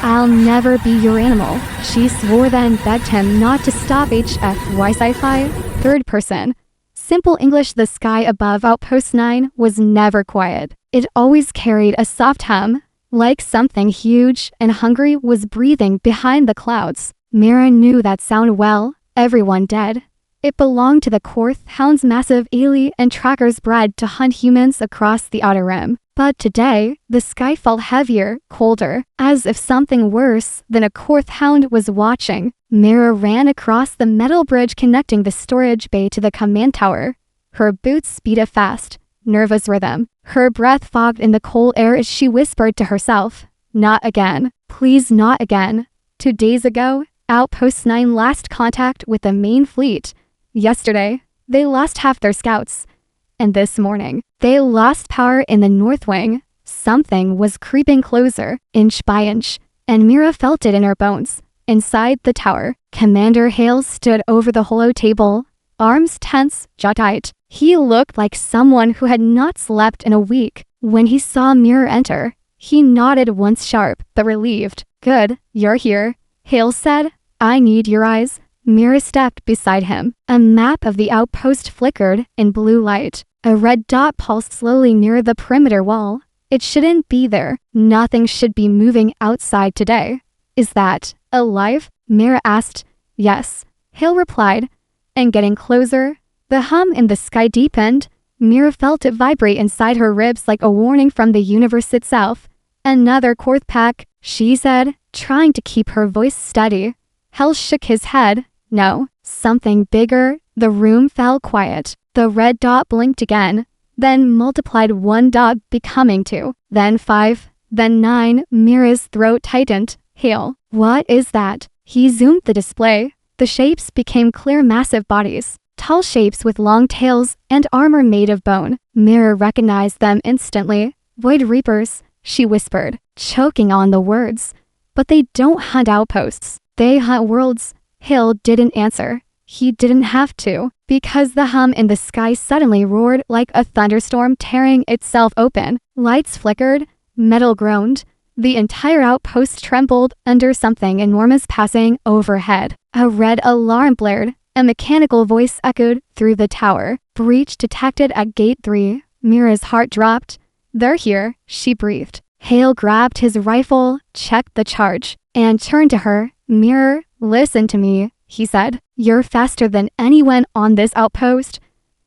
I'll never be your animal, she swore, then begged him not to stop. HFY Sci-Fi, third person. Simple English. The sky above Outpost 9 was never quiet. It always carried a soft hum, like something huge and hungry was breathing behind the clouds. Mira knew that sound well. Everyone dead. It belonged to the Korth Hound's massive ally and trackers bred to hunt humans across the Outer Rim. But today, the sky felt heavier, colder, as if something worse than a Korth Hound was watching. Mira ran across the metal bridge connecting the storage bay to the command tower. Her boots speeded fast, nervous rhythm. Her breath fogged in the cold air as she whispered to herself, "Not again. Please, not again." 2 days ago, Outpost 9 lost contact with the main fleet. Yesterday, they lost half their scouts. And this morning, they lost power in the North Wing. Something was creeping closer, inch by inch, and Mira felt it in her bones. Inside the tower, Commander Hale stood over the hollow table, arms tense, jaw tight. He looked like someone who had not slept in a week. When he saw Mira enter, he nodded once, sharp but relieved. "Good, you're here," Hale said. "I need your eyes." Mira stepped beside him. A map of the outpost flickered in blue light. A red dot pulsed slowly near the perimeter wall. It shouldn't be there. Nothing should be moving outside today. "Is that alive?" Mira asked. "Yes," Hale replied. And getting closer, the hum in the sky deepened. Mira felt it vibrate inside her ribs like a warning from the universe itself. "Another Korth pack," she said, trying to keep her voice steady. Hale shook his head. "No, something bigger." The room fell quiet. The red dot blinked again, then multiplied 1 dot, becoming 2, then 5, then 9. Mira's throat tightened. "Hale, what is that?" He zoomed the display. The shapes became clear, massive bodies, tall shapes with long tails and armor made of bone. Mira recognized them instantly. "Void Reapers," she whispered, choking on the words. "But they don't hunt outposts. They hunt worlds." Hale didn't answer. He didn't have to, because the hum in the sky suddenly roared like a thunderstorm tearing itself open. Lights flickered, metal groaned. The entire outpost trembled under something enormous passing overhead. A red alarm blared. A mechanical voice echoed through the tower. "Breach detected at Gate 3. Mira's heart dropped. "They're here," she breathed. Hale grabbed his rifle, checked the charge, and turned to her. "Mira, listen to me," he said. "You're faster than anyone on this outpost.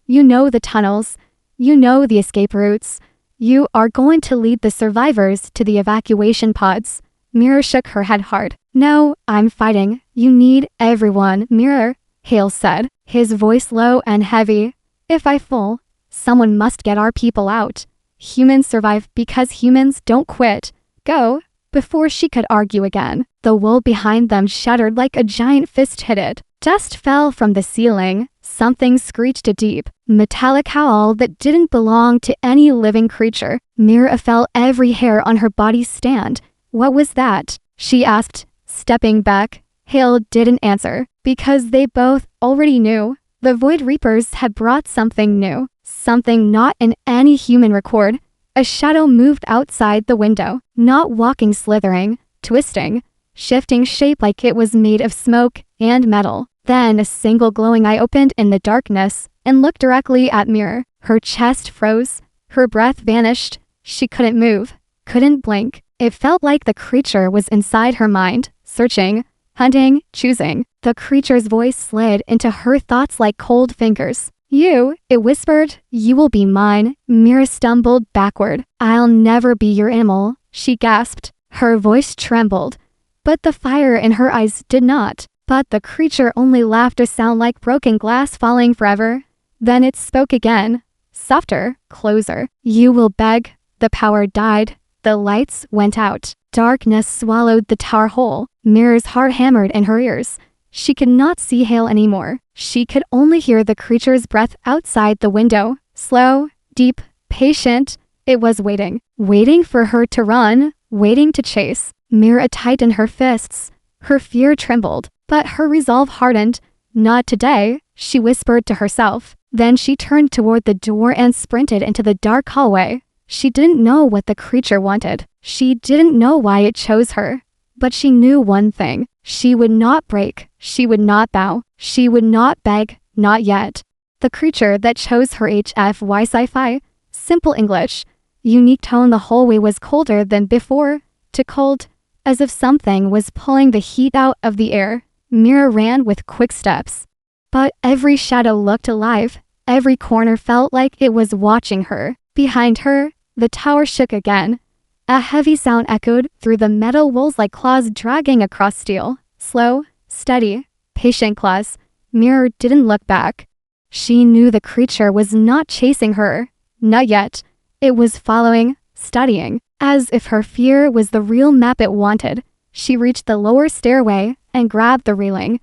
You know the tunnels. You know the escape routes. You are going to lead the survivors to the evacuation pods." Mira shook her head hard. "No, I'm fighting. You need everyone." "Mira," Hale said, his voice low and heavy. "If I fall, someone must get our people out. Humans survive because humans don't quit. Go." Before she could argue again, the wall behind them shattered like a giant fist hit it. Dust fell from the ceiling. Something screeched a deep, metallic howl that didn't belong to any living creature. Mira felt every hair on her body stand. "What was that?" she asked, stepping back. Hale didn't answer, because they both already knew. The Void Reapers had brought something new, something not in any human record. A shadow moved outside the window, not walking, slithering, twisting, shifting shape like it was made of smoke and metal. Then a single glowing eye opened in the darkness and looked directly at Mira. Her chest froze. Her breath vanished. She couldn't move, couldn't blink. It felt like the creature was inside her mind, searching, hunting, choosing. The creature's voice slid into her thoughts like cold fingers. "You," it whispered, "you will be mine." Mira stumbled backward. "I'll never be your animal," she gasped. Her voice trembled, but the fire in her eyes did not. But the creature only laughed, a sound like broken glass falling forever. Then it spoke again, softer, closer. "You will beg." The power died. The lights went out. Darkness swallowed the tower whole. Mira's heart hammered in her ears. She could not see Hale anymore. She could only hear the creature's breath outside the window. Slow, deep, patient. It was waiting. Waiting for her to run. Waiting to chase. Mira tightened her fists. Her fear trembled, but her resolve hardened. "Not today," she whispered to herself. Then she turned toward the door and sprinted into the dark hallway. She didn't know what the creature wanted. She didn't know why it chose her. But she knew one thing. She would not break. She would not bow. She would not beg. Not yet. The creature that chose her HFY Sci-Fi, simple English, unique tone the whole way was colder than before, too cold, as if something was pulling the heat out of the air. Mira ran with quick steps. But every shadow looked alive. Every corner felt like it was watching her. Behind her, the tower shook again. A heavy sound echoed through the metal walls like claws dragging across steel. Slow, steady, patient claws. Mira didn't look back. She knew the creature was not chasing her. Not yet. It was following, studying, as if her fear was the real map it wanted. She reached the lower stairway and grabbed the railing.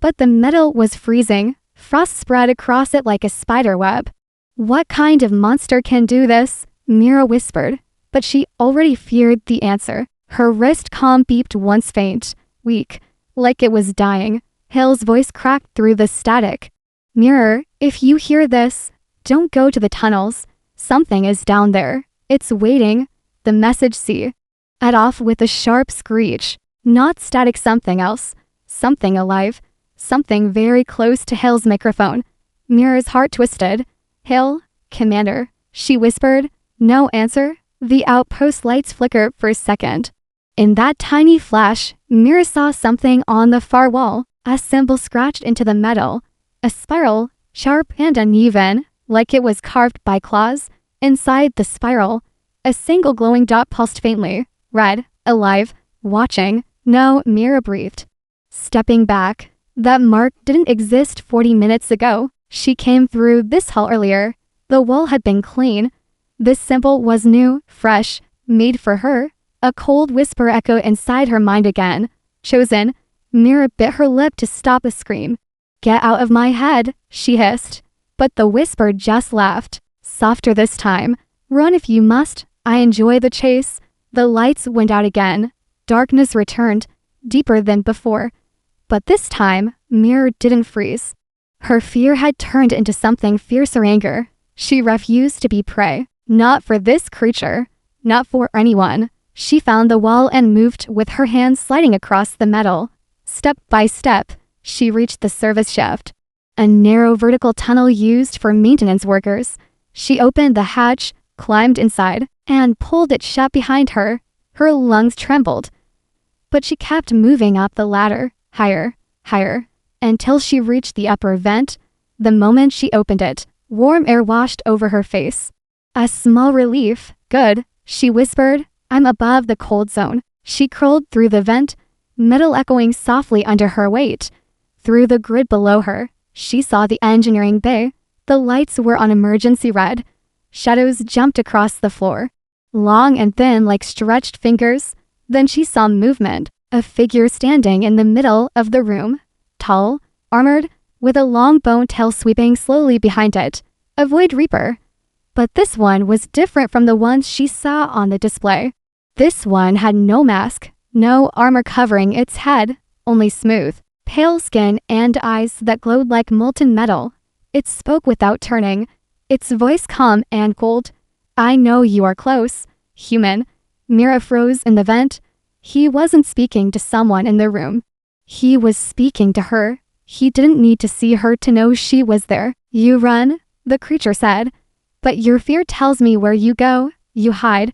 But the metal was freezing. Frost spread across it like a spider web. What kind of monster can do this? Mira whispered, but she already feared the answer. Her wrist comm beeped once faint, weak, like it was dying. Hale's voice cracked through the static. Mirror, if you hear this, don't go to the tunnels. Something is down there. It's waiting. The message C. Ed off with a sharp screech. Not static, something else. Something alive. Something very close to Hale's microphone. Mira's heart twisted. Hale, Commander, she whispered. No answer. The outpost lights flickered for a second. In that tiny flash, Mira saw something on the far wall. A symbol scratched into the metal. A spiral, sharp and uneven, like it was carved by claws. Inside the spiral, a single glowing dot pulsed faintly. Red, alive, watching. No, Mira breathed. Stepping back. That mark didn't exist 40 minutes ago. She came through this hall earlier. The wall had been clean. This symbol was new, fresh, made for her. A cold whisper echoed inside her mind again. Chosen. Mira bit her lip to stop a scream. Get out of my head, she hissed. But the whisper just laughed. Softer this time. Run if you must. I enjoy the chase. The lights went out again. Darkness returned, deeper than before. But this time, Mira didn't freeze. Her fear had turned into something fiercer anger. She refused to be prey. Not for this creature. Not for anyone. She found the wall and moved with her hands sliding across the metal. Step by step, she reached the service shaft. A narrow vertical tunnel used for maintenance workers. She opened the hatch, climbed inside, and pulled it shut behind her. Her lungs trembled. But she kept moving up the ladder, higher, higher, until she reached the upper vent. The moment she opened it, warm air washed over her face. A small relief. Good, she whispered. I'm above the cold zone. She crawled through the vent, metal echoing softly under her weight. Through the grid below her, she saw the engineering bay. The lights were on emergency red. Shadows jumped across the floor, long and thin like stretched fingers. Then she saw movement, a figure standing in the middle of the room, tall, armored, with a long bone tail sweeping slowly behind it. A Void Reaper. But this one was different from the ones she saw on the display. This one had no mask, no armor covering its head, only smooth, pale skin and eyes that glowed like molten metal. It spoke without turning, its voice calm and cold. I know you are close, human. Mira froze in the vent. He wasn't speaking to someone in the room. He was speaking to her. He didn't need to see her to know she was there. You run, the creature said. But your fear tells me where you go. You hide.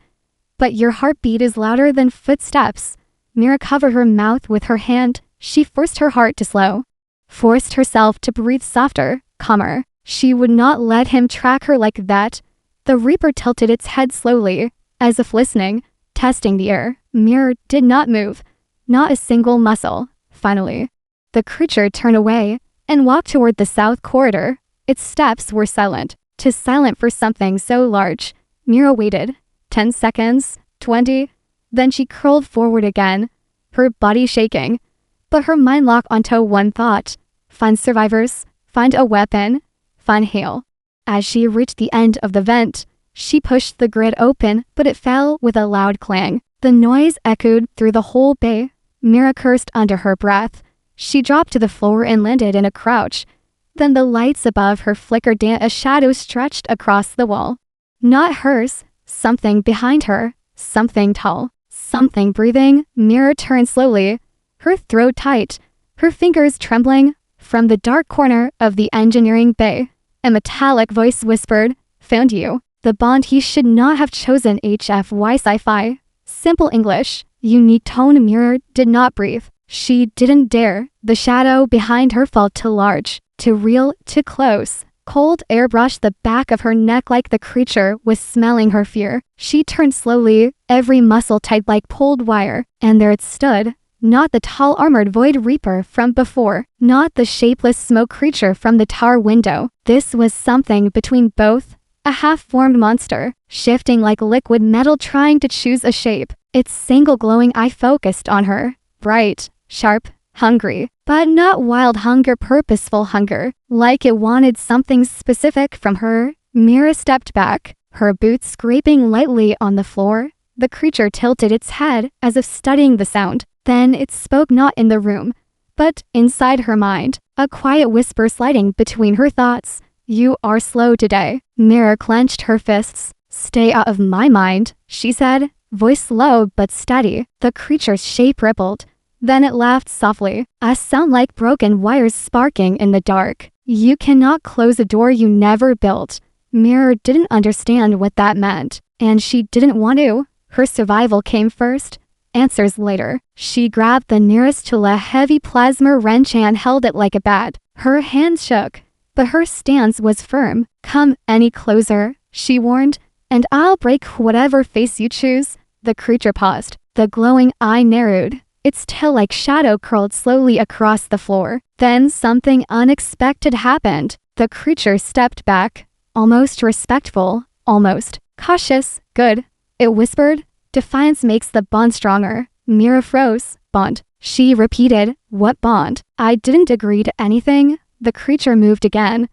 But your heartbeat is louder than footsteps. Mira covered her mouth with her hand. She forced her heart to slow. Forced herself to breathe softer, calmer. She would not let him track her like that. The Reaper tilted its head slowly, as if listening, testing the air. Mira did not move. Not a single muscle. Finally, the creature turned away and walked toward the south corridor. Its steps were silent. Too silent for something so large. Mira waited. 10 seconds, 20. Then she curled forward again, her body shaking. But her mind locked onto one thought. Find survivors. Find a weapon. Find Hale. As she reached the end of the vent, she pushed the grid open, but it fell with a loud clang. The noise echoed through the whole bay. Mira cursed under her breath. She dropped to the floor and landed in a crouch. Then the lights above her flickered and a shadow stretched across the wall. Not hers. Something behind her. Something tall. something breathing. Mirror turned slowly, her throat tight, her fingers trembling. From the dark corner of the engineering bay, a metallic voice whispered, "Found you." The bond he should not have chosen. HFY Sci-Fi. Simple English. Unique tone. Mirror did not breathe. She didn't dare. The shadow behind her felt too large, too real, too close. Cold air brushed the back of her neck like the creature was smelling her fear. She turned slowly, every muscle tight like pulled wire, and there it stood. Not the tall armored void reaper from before, not the shapeless smoke creature from the tower window. This was something between both, a half-formed monster, shifting like liquid metal trying to choose a shape. Its single glowing eye focused on her, bright, sharp, hungry, but not wild hunger, purposeful hunger, like it wanted something specific from her. Mira stepped back, her boots scraping lightly on the floor. The creature tilted its head as if studying the sound. Then it spoke, not in the room, but inside her mind, a quiet whisper sliding between her thoughts. "You are slow today." Mira clenched her fists. "Stay out of my mind," she said, voice low but steady. The creature's shape rippled. Then it laughed softly, a sound like broken wires sparking in the dark. "You cannot close a door you never built." Mira didn't understand what that meant, and she didn't want to. Her survival came first. Answers later. She grabbed the nearest tool, a heavy plasma wrench, and held it like a bat. Her hands shook, but her stance was firm. "Come any closer," she warned, "and I'll break whatever face you choose." The creature paused. The glowing eye narrowed. Its tail-like shadow curled slowly across the floor. Then something unexpected happened. The creature stepped back, almost respectful, almost cautious. "Good," it whispered. "Defiance makes the bond stronger." Mira froze. "Bond," she repeated. "What bond?" "I didn't agree to anything." The creature moved again,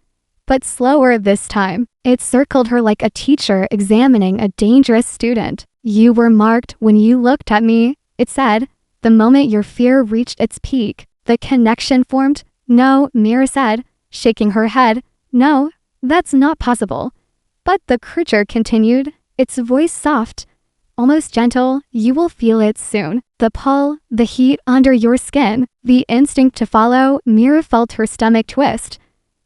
but slower this time. It circled her like a teacher examining a dangerous student. "You were marked when you looked at me," it said. "The moment your fear reached its peak, the connection formed." "No," Mira said, shaking her head. "No, that's not possible." But the creature continued, its voice soft, almost gentle. "You will feel it soon. The pull, the heat under your skin, the instinct to follow." Mira felt her stomach twist.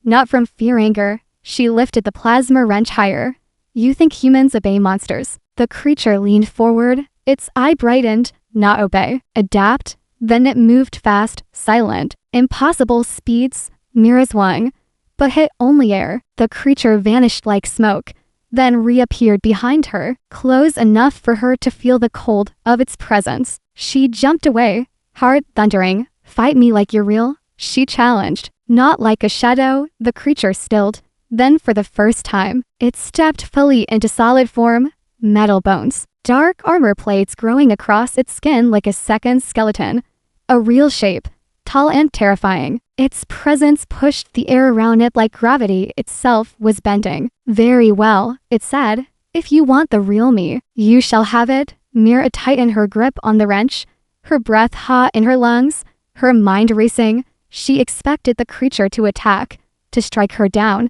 Not from fear, anger. She lifted the plasma wrench higher. "You think humans obey monsters?" The creature leaned forward, its eye brightened. "Not obey. Adapt." Then it moved fast, silent, impossible speeds. Mira swung, but hit only air. The creature vanished like smoke, then reappeared behind her, close enough for her to feel the cold of its presence. She jumped away, heart thundering. "Fight me like you're real," she challenged. Not like a shadow. The creature stilled. Then for the first time, it stepped fully into solid form. Metal bones, dark armor plates growing across its skin like a second skeleton. A real shape, tall and terrifying. Its presence pushed the air around it like gravity itself was bending. "Very well," it said. "If you want the real me, you shall have it." Mira tightened her grip on the wrench, her breath hot in her lungs, her mind racing. She expected the creature to attack, to strike her down.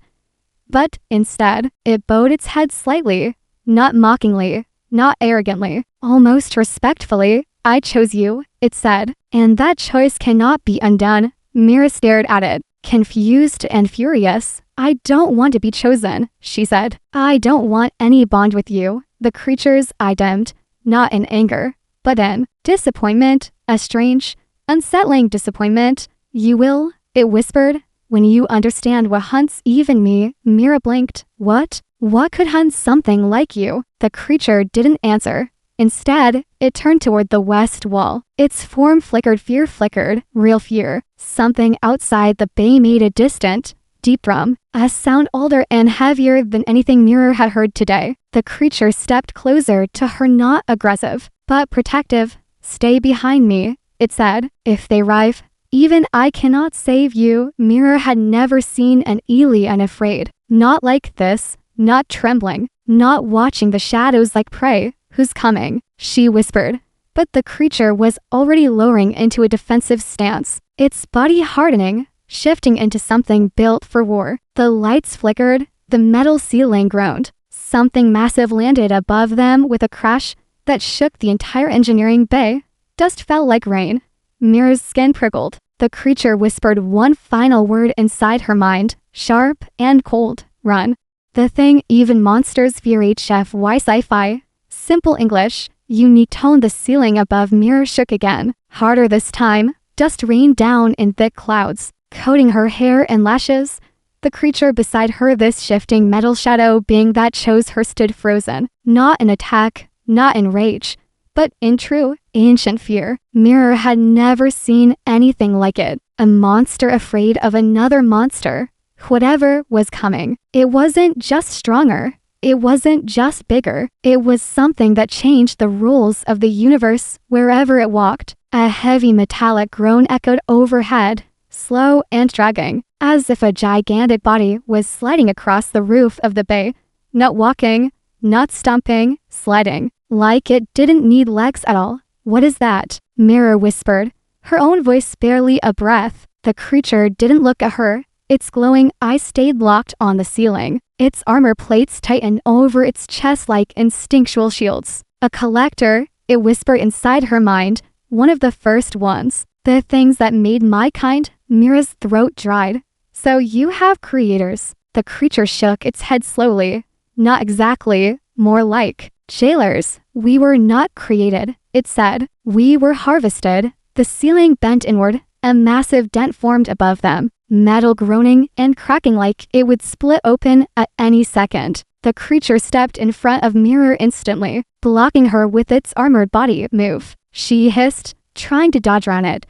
But instead, it bowed its head slightly, not mockingly, not arrogantly, almost respectfully. "I chose you," it said, "and that choice cannot be undone." Mira stared at it, confused and furious. "I don't want to be chosen," she said. "I don't want any bond with you." The creature's eye dimmed, not in anger, but in disappointment, a strange, unsettling disappointment. "You will," it whispered, "when you understand what hunts even me." Mira blinked. What? What could hunt something like you? The creature didn't answer. Instead, it turned toward the west wall. Its form flickered, fear flickered, real fear. Something outside the bay made a distant, deep drum, a sound older and heavier than anything Mira had heard today. The creature stepped closer to her, not aggressive, but protective. "Stay behind me," it said. "If they arrive, even I cannot save you." Mira had never seen an Ely unafraid. Not like this, not trembling, not watching the shadows like prey. "Who's coming?" she whispered. But the creature was already lowering into a defensive stance, its body hardening, shifting into something built for war. The lights flickered, the metal ceiling groaned. Something massive landed above them with a crash, that shook the entire engineering bay. Dust fell like rain. Mira's skin prickled. The creature whispered one final word inside her mind, sharp and cold. Run. The thing even monsters fear. HFY Sci-Fi. Simple English. Unique tone. The ceiling above Mira shook again. Harder this time. Dust rained down in thick clouds, coating her hair and lashes. The creature beside her, this shifting metal shadow being that chose her, stood frozen. Not in attack, not in rage, but in true, ancient fear. Mira had never seen anything like it. A monster afraid of another monster. Whatever was coming, it wasn't just stronger. It wasn't just bigger. It was something that changed the rules of the universe wherever it walked. A heavy metallic groan echoed overhead, slow and dragging, as if a gigantic body was sliding across the roof of the bay. Not walking, not stomping, sliding, like it didn't need legs at all. What is that? Mira whispered, her own voice barely a breath. The creature didn't look at her. Its glowing eyes stayed locked on the ceiling. Its armor plates tightened over its chest like instinctual shields. A collector, it whispered inside her mind, one of the first ones. The things that made my kind. Mira's throat dried. So you have creators. The creature shook its head slowly. Not exactly, more like jailers. We were not created, it said. We were harvested. The ceiling bent inward. A massive dent formed above them, metal groaning and cracking like it would split open at any second. The creature stepped in front of Mira instantly, blocking her with its armored body. Move. She hissed, trying to dodge around it,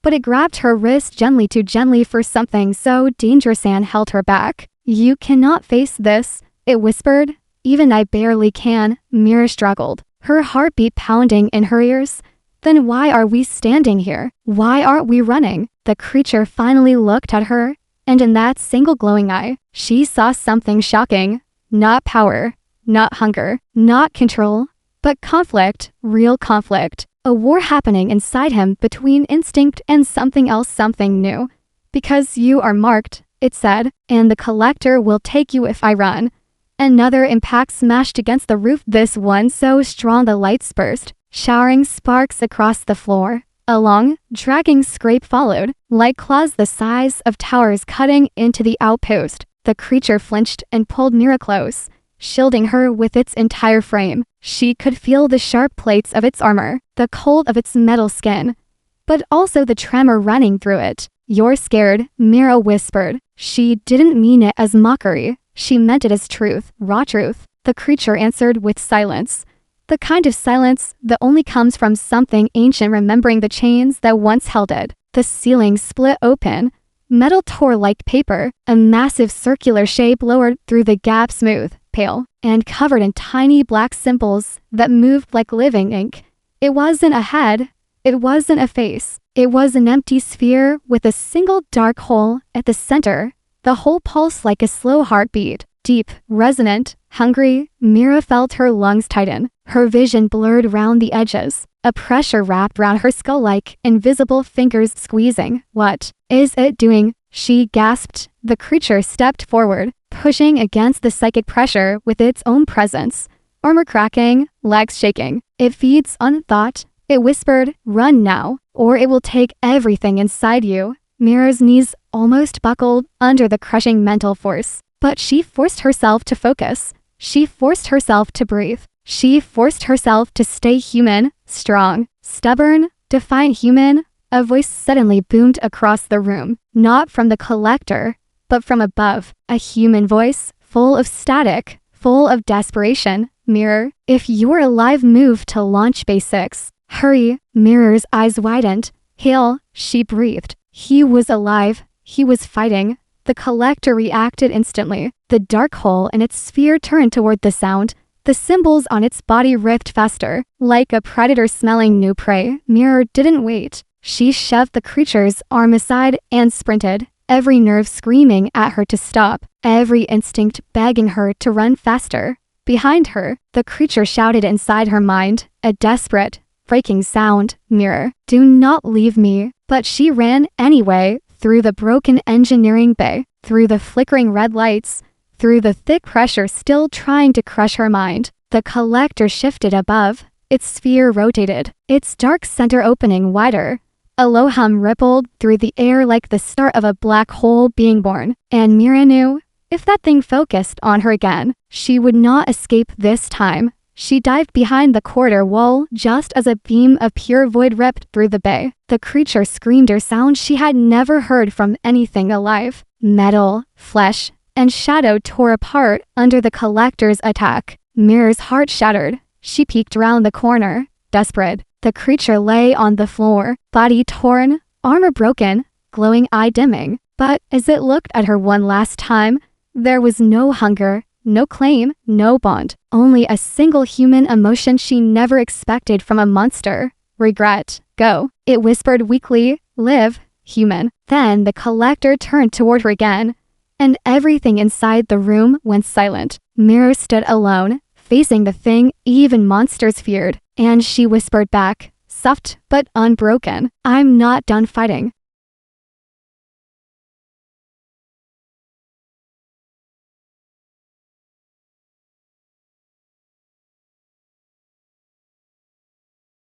but it grabbed her wrist gently, too gently for something so dangerous, and held her back. You cannot face this, it whispered. Even I barely can. Mira struggled, her heartbeat pounding in her ears. Then why are we standing here? Why aren't we running? The creature finally looked at her, and in that single glowing eye, she saw something shocking. Not power, not hunger, not control, but conflict, real conflict. A war happening inside him between instinct and something else, something new. Because you are marked, it said, and the collector will take you if I run. Another impact smashed against the roof, this one so strong the lights burst, showering sparks across the floor. A long, dragging scrape followed, like claws the size of towers cutting into the outpost. The creature flinched and pulled Mira close, shielding her with its entire frame. She could feel the sharp plates of its armor, the cold of its metal skin, but also the tremor running through it. You're scared, Mira whispered. She didn't mean it as mockery. She meant it as truth, raw truth. The creature answered with silence. The kind of silence that only comes from something ancient remembering the chains that once held it. The ceiling split open. Metal tore like paper. A massive circular shape lowered through the gap, smooth, pale, and covered in tiny black symbols that moved like living ink. It wasn't a head. It wasn't a face. It was an empty sphere with a single dark hole at the center. The whole pulsed like a slow heartbeat. Deep, resonant, hungry. Mira felt her lungs tighten. Her vision blurred around the edges. A pressure wrapped around her skull like invisible fingers squeezing. What is it doing? She gasped. The creature stepped forward, pushing against the psychic pressure with its own presence. Armor cracking, legs shaking. It feeds on thought. It whispered, run now, or it will take everything inside you. Mira's knees almost buckled under the crushing mental force. But she forced herself to focus. She forced herself to breathe. She forced herself to stay human, strong, stubborn, defiant human. A voice suddenly boomed across the room, not from the collector, but from above. A human voice, full of static, full of desperation. Mirror, if you're alive, move to launch basics. Hurry. Mirror's eyes widened. Hail, she breathed. He was alive. He was fighting. The collector reacted instantly. The dark hole in its sphere turned toward the sound. The symbols on its body writhed faster, like a predator smelling new prey. Mirror didn't wait. She shoved the creature's arm aside and sprinted, every nerve screaming at her to stop, every instinct begging her to run faster. Behind her, the creature shouted inside her mind, a desperate, breaking sound. Mirror, do not leave me. But she ran anyway, through the broken engineering bay, through the flickering red lights, through the thick pressure still trying to crush her mind. The collector shifted above. Its sphere rotated, its dark center opening wider. A low hum rippled through the air like the start of a black hole being born, and Mira knew, if that thing focused on her again, she would not escape this time. She dived behind the quarter wall just as a beam of pure void ripped through the bay. The creature screamed a sound she had never heard from anything alive. Metal, flesh, and shadow tore apart under the collector's attack. Mira's heart shattered. She peeked around the corner, desperate. The creature lay on the floor, body torn, armor broken, glowing eye dimming. But as it looked at her one last time, there was no hunger, no claim, no bond. Only a single human emotion she never expected from a monster. Regret. Go. It whispered weakly, live, human. Then the collector turned toward her again, and everything inside the room went silent. Mira stood alone, facing the thing even monsters feared, and she whispered back, soft but unbroken, I'm not done fighting.